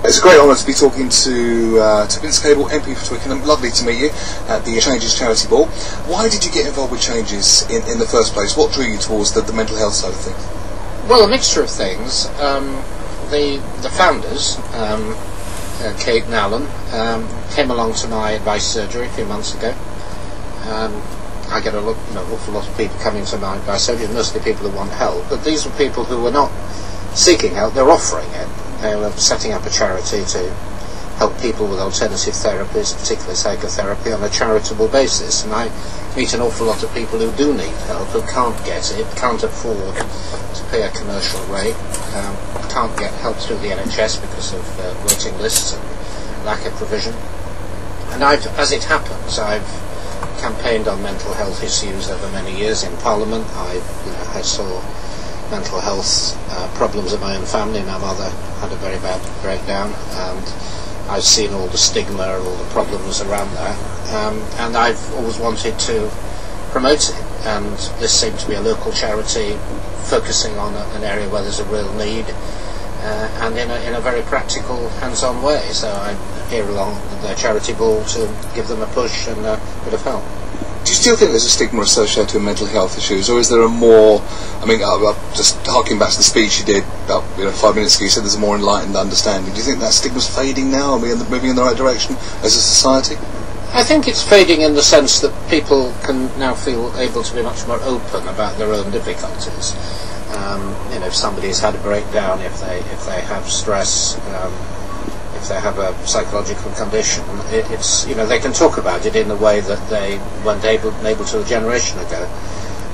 It's a great honour to be talking to Vince Cable, MP for Twickenham. Lovely to meet you at the Changez charity ball. Why did you get involved with Changez in the first place? What drew you towards the mental health side of things? Well, a mixture of things. The founders, Kate and Alan, came along to my advice surgery a few months ago. I get an awful lot of people coming to my advice surgery, mostly people who want help, but these were people who were not seeking help, they were offering it. They were setting up a charity to help people with alternative therapies, particularly psychotherapy, on a charitable basis. And I meet an awful lot of people who do need help, who can't get it, can't afford to pay a commercial rate, can't get help through the NHS because of waiting lists and lack of provision. And as it happens, I've campaigned on mental health issues over many years in Parliament. I saw mental health problems in my own family. My mother had a very bad breakdown, and I've seen all the stigma, all the problems around that, and I've always wanted to promote it. And this seemed to be a local charity focusing on an area where there's a real need, and in a very practical, hands-on way. So I'm here along the charity ball to give them a push and a bit of help. Do you still think there's a stigma associated with mental health issues, or is there a more, just harking back to the speech you did about 5 minutes ago, you said there's a more enlightened understanding. Do you think that stigma's fading now? Are we moving in the right direction as a society? I think it's fading in the sense that people can now feel able to be much more open about their own difficulties. If somebody's had a breakdown, if they have stress, if they have a psychological condition, they can talk about it in a way that they weren't able to a generation ago.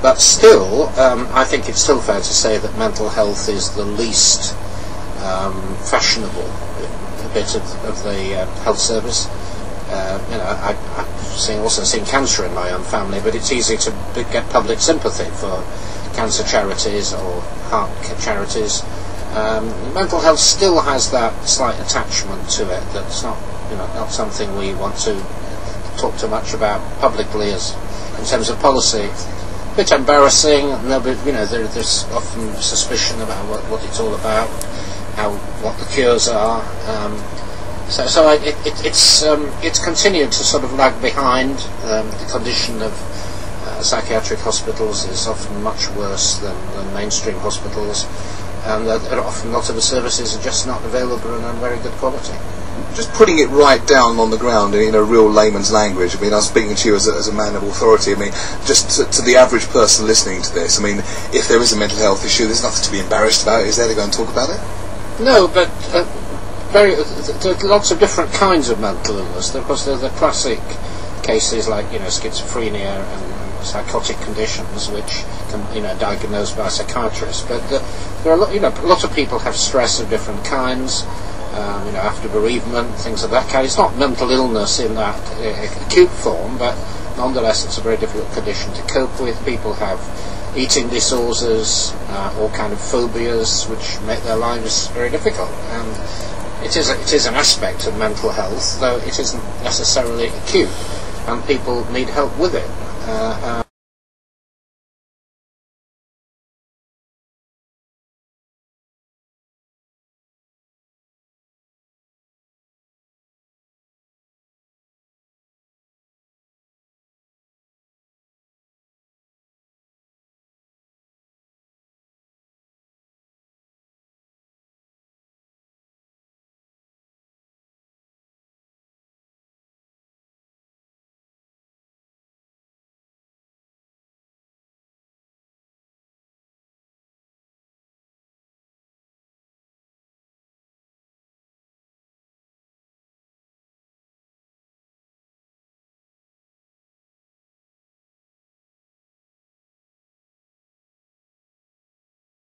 But still, I think it's still fair to say that mental health is the least fashionable bit of the health service. I've also seen cancer in my own family, but it's easy to get public sympathy for cancer charities or heart charities. Mental health still has that slight attachment to it. That's not something we want to talk too much about publicly as in terms of policy. A bit embarrassing. There's often suspicion about what it's all about, what the cures are. So it's continued to sort of lag behind. The condition of psychiatric hospitals is often much worse than mainstream hospitals, and often a lot of the services are just not available and of very good quality. Just putting it right down on the ground in a real layman's language, I'm speaking to you as a man of authority. Just to the average person listening to this, if there is a mental health issue, there's nothing to be embarrassed about, is there, to go and talk about it? No, but there are lots of different kinds of mental illness. Of course, there are the classic cases like schizophrenia and psychotic conditions, which can diagnosed by a psychiatrist. But there are a lot of people have stress of different kinds. After bereavement, things of that kind. It's not mental illness in that acute form, but nonetheless, it's a very difficult condition to cope with. People have eating disorders, all kind of phobias, which make their lives very difficult. And it is an aspect of mental health, though it isn't necessarily acute, and people need help with it.